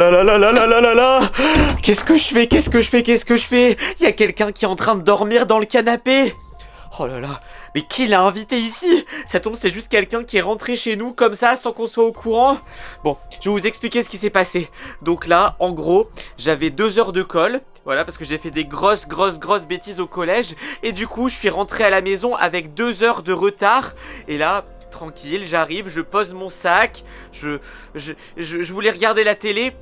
Là là là là là là là là. Qu'est-ce que je fais? Qu'est-ce que je fais? Qu'est-ce que je fais? Il y a quelqu'un qui est en train de dormir dans le canapé. Oh là là. Mais qui l'a invité ici? Ça tombe, c'est juste quelqu'un qui est rentré chez nous comme ça sans qu'on soit au courant. Bon, je vais vous expliquer ce qui s'est passé. Donc là, en gros, j'avais 2 heures de colle. Voilà, parce que j'ai fait des grosses bêtises au collège. Et du coup, je suis rentré à la maison avec 2 heures de retard. Et là, tranquille, j'arrive, je pose mon sac. Je voulais regarder la télé.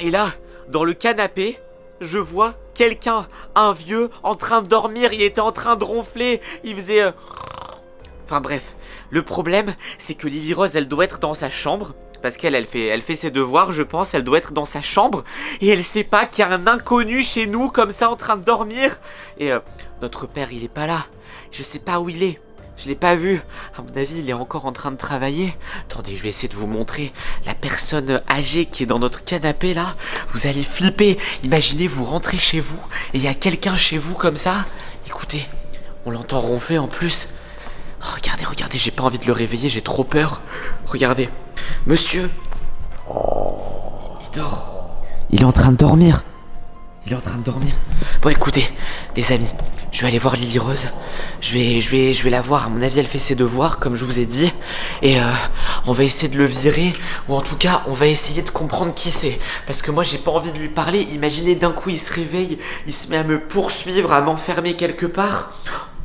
Et là, dans le canapé, je vois quelqu'un, un vieux, en train de dormir. Il était en train de ronfler. Il faisait... Enfin bref, le problème, c'est que Lily Rose, elle doit être dans sa chambre. Parce elle fait ses devoirs, je pense. Elle doit être dans sa chambre. Et elle sait pas qu'il y a un inconnu chez nous, comme ça, en train de dormir. Et notre père, il est pas là. Je sais pas où il est. Je l'ai pas vu. À mon avis, il est encore en train de travailler. Attendez, je vais essayer de vous montrer la personne âgée qui est dans notre canapé là. Vous allez flipper. Imaginez, vous rentrez chez vous et il y a quelqu'un chez vous comme ça. Écoutez, on l'entend ronfler en plus. Oh, regardez, j'ai pas envie de le réveiller, j'ai trop peur. Regardez, monsieur. Il dort. Il est en train de dormir. Bon, écoutez, les amis. Je vais aller voir Lily Rose. Je vais la voir. À mon avis, elle fait ses devoirs, comme je vous ai dit. Et on va essayer de le virer. Ou en tout cas, on va essayer de comprendre qui c'est. Parce que moi, j'ai pas envie de lui parler. Imaginez, d'un coup, il se réveille. Il se met à me poursuivre, à m'enfermer quelque part.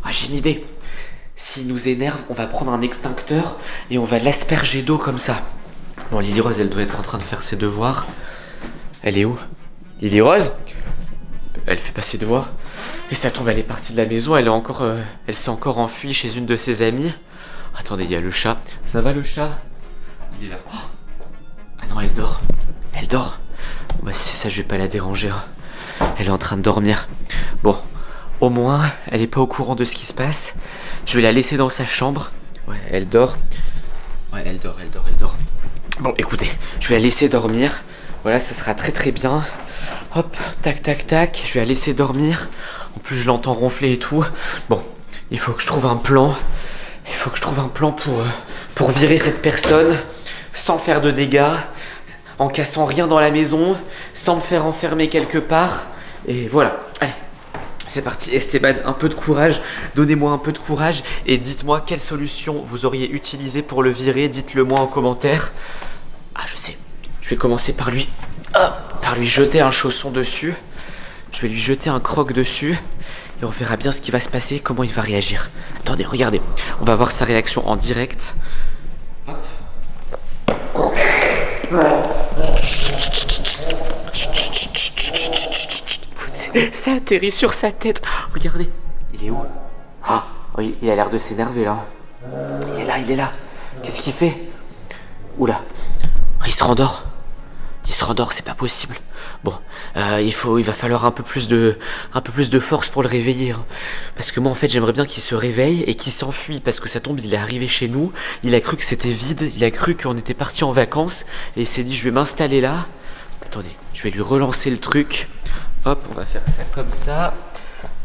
Ah, j'ai une idée. S'il nous énerve, on va prendre un extincteur et on va l'asperger d'eau comme ça. Bon, Lily Rose, elle doit être en train de faire ses devoirs. Elle est où? Lily Rose? Elle fait pas ses devoirs. Et ça tombe, elle est partie de la maison, elle s'est encore enfuie chez une de ses amies. Attendez, il y a le chat. Ça va le chat? Il est là. Oh, ah non, elle dort. Bon, bah si c'est ça, je vais pas la déranger. Elle est en train de dormir. Bon, au moins, elle est pas au courant de ce qui se passe. Je vais la laisser dans sa chambre. Ouais, elle dort. Elle dort. Bon, écoutez, je vais la laisser dormir. Voilà, ça sera très bien. Hop, tac. Je vais la laisser dormir. En plus, je l'entends ronfler et tout. Bon, il faut que je trouve un plan. Pour virer cette personne sans faire de dégâts, en cassant rien dans la maison, sans me faire enfermer quelque part. Et voilà, allez, c'est parti. Esteban, un peu de courage. Donnez-moi un peu de courage et dites-moi quelle solution vous auriez utilisée pour le virer. Dites-le moi en commentaire. Ah, je sais. Je vais commencer par lui jeter un chausson dessus. Je vais lui jeter un croc dessus. Et on verra bien ce qui va se passer, comment il va réagir. Attendez, regardez. On va voir sa réaction en direct. Hop. Ça atterrit sur sa tête. Regardez. Il est où? Oh, il a l'air de s'énerver là. Il est là. Qu'est-ce qu'il fait? Oula. Il se rendort, c'est pas possible. Bon, il va falloir un peu plus de force pour le réveiller. Parce que moi, en fait, j'aimerais bien qu'il se réveille et qu'il s'enfuit. Parce que ça tombe, il est arrivé chez nous. Il a cru que c'était vide. Il a cru qu'on était parti en vacances. Et il s'est dit, je vais m'installer là. Attendez, je vais lui relancer le truc. Hop, on va faire ça comme ça.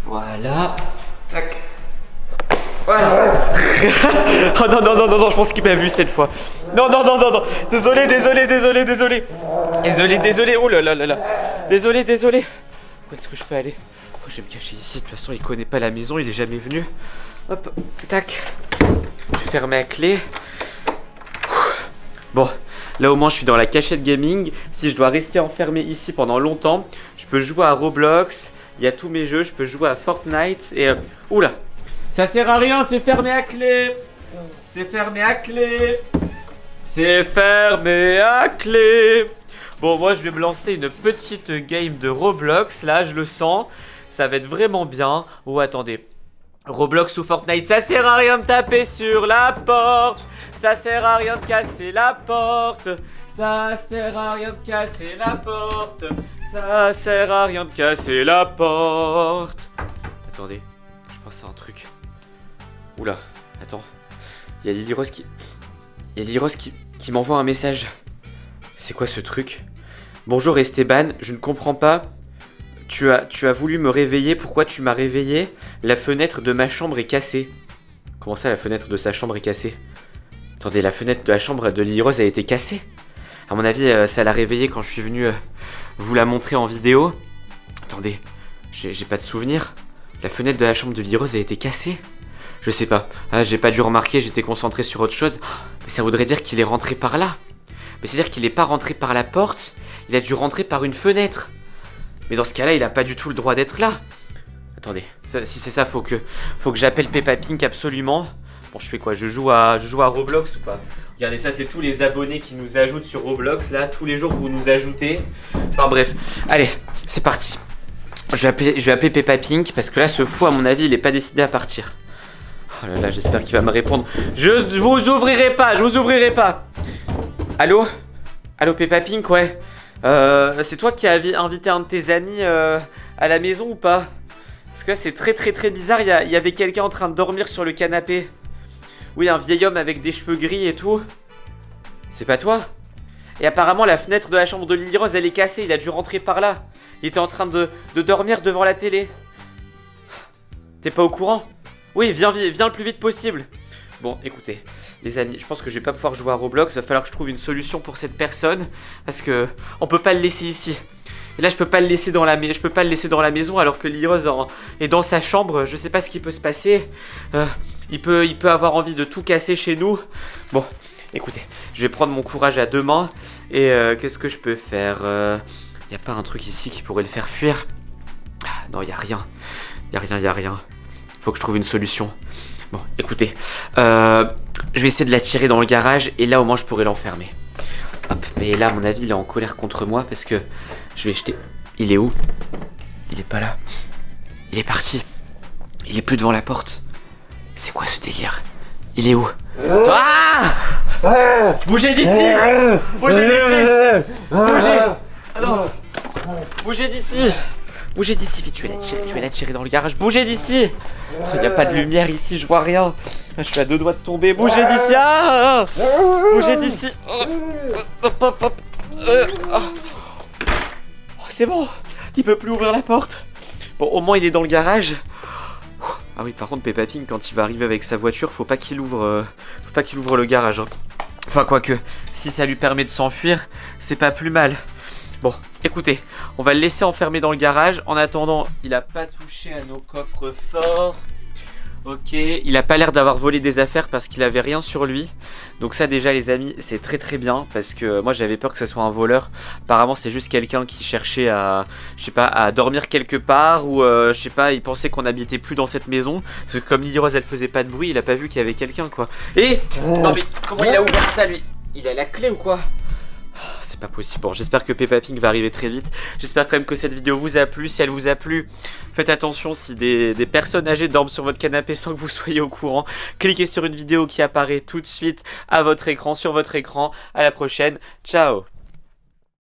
Voilà. Tac. Voilà. Oh non, je pense qu'il m'a vu cette fois. Non. Désolé. Oh là là. Désolé. Où est-ce que je peux aller? Je vais me cacher ici. De toute façon, il connaît pas la maison, il est jamais venu. Hop, tac. Je vais fermer à clé. Bon, là au moins je suis dans la cachette gaming. Si je dois rester enfermé ici pendant longtemps, je peux jouer à Roblox. Il y a tous mes jeux, je peux jouer à Fortnite. Et oula. Ça sert à rien, c'est fermé à clé. Bon, moi je vais me lancer une petite game de Roblox. Là, je le sens. Ça va être vraiment bien. Oh, attendez. Roblox ou Fortnite, ça sert à rien de taper sur la porte. Ça sert à rien de casser la porte. Attendez, je pense à un truc. Oula, attends. Il y a Lily Rose qui m'envoie un message. C'est quoi ce truc? Bonjour Esteban, je ne comprends pas. Tu as voulu me réveiller, pourquoi tu m'as réveillé? La fenêtre de ma chambre est cassée. Comment ça, la fenêtre de sa chambre est cassée? Attendez, la fenêtre de la chambre de Lily Rose a été cassée? À mon avis, ça l'a réveillée quand je suis venu vous la montrer en vidéo. Attendez, j'ai pas de souvenir. La fenêtre de la chambre de Lily-Rose a été cassée? Je sais pas. Ah, j'ai pas dû remarquer, j'étais concentré sur autre chose. Mais ça voudrait dire qu'il est rentré par là. Mais c'est-à-dire qu'il est pas rentré par la porte, il a dû rentrer par une fenêtre. Mais dans ce cas-là, il a pas du tout le droit d'être là. Attendez, si c'est ça, faut que j'appelle Peppa Pink absolument. Bon, je fais quoi? Je joue à Roblox ou pas? Regardez, ça c'est tous les abonnés qui nous ajoutent sur Roblox. Là, tous les jours vous nous ajoutez. Enfin bref, allez, c'est parti. Je vais appeler Peppa Pink parce que là, ce fou, à mon avis, il est pas décidé à partir. Oh là là, j'espère qu'il va me répondre. Je vous ouvrirai pas, je vous ouvrirai pas. Allô? Allô Peppa Pink, ouais. C'est toi qui as invité un de tes amis à la maison ou pas? Parce que là, c'est très bizarre. Il y avait quelqu'un en train de dormir sur le canapé. Oui, un vieil homme avec des cheveux gris et tout. C'est pas toi? Et apparemment, la fenêtre de la chambre de Lily-Rose, elle est cassée. Il a dû rentrer par là. Il était en train de dormir devant la télé. T'es pas au courant? Oui, viens le plus vite possible. Bon, écoutez, les amis, je pense que je vais pas pouvoir jouer à Roblox. Va falloir que je trouve une solution pour cette personne. Parce que on peut pas le laisser ici. Et là, je peux pas le laisser dans la maison alors que Lily-Rose est dans sa chambre. Je sais pas ce qui peut se passer. Il peut avoir envie de tout casser chez nous. Bon, écoutez, je vais prendre mon courage à deux mains. Et qu'est-ce que je peux faire? Y a pas un truc ici qui pourrait le faire fuir? Non, y a rien. Y a rien. Faut que je trouve une solution. Bon, écoutez, je vais essayer de l'attirer dans le garage et là au moins je pourrais l'enfermer. Hop, et là à mon avis il est en colère contre moi parce que je vais jeter... Il est où? Il est pas là. Il est parti. Il est plus devant la porte. C'est quoi ce délire? Il est où? Ah! Bougez d'ici! Bougez d'ici! Bougez! Ah non! Bougez d'ici! Bougez d'ici, vite, je vais l'attirer dans le garage. Bougez d'ici! Il n'y a pas de lumière ici, je vois rien. Je suis à deux doigts de tomber. Bougez d'ici! Ah! Bougez d'ici! Hop, hop, hop. Oh, c'est bon! Il peut plus ouvrir la porte. Bon, au moins il est dans le garage. Ah oui, par contre, Peppa Pink, quand il va arriver avec sa voiture, faut pas qu'il ouvre le garage. Hein. Enfin, quoique, si ça lui permet de s'enfuir, c'est pas plus mal. Bon, écoutez, on va le laisser enfermer dans le garage. En attendant, il a pas touché à nos coffres forts. Ok, il a pas l'air d'avoir volé des affaires parce qu'il avait rien sur lui. Donc ça déjà les amis, c'est très bien parce que moi j'avais peur que ce soit un voleur. Apparemment c'est juste quelqu'un qui cherchait à, je sais pas, à dormir quelque part ou je sais pas, il pensait qu'on habitait plus dans cette maison. Parce que comme Lily-Rose elle faisait pas de bruit, il a pas vu qu'il y avait quelqu'un quoi. Et non mais comment il a ouvert ça lui? Il a la clé ou quoi? C'est pas possible. Bon, j'espère que Peppa Pink va arriver très vite. J'espère quand même que cette vidéo vous a plu. Si elle vous a plu, faites attention si des personnes âgées dorment sur votre canapé sans que vous soyez au courant. Cliquez sur une vidéo qui apparaît tout de suite à votre écran, sur votre écran. À la prochaine. Ciao.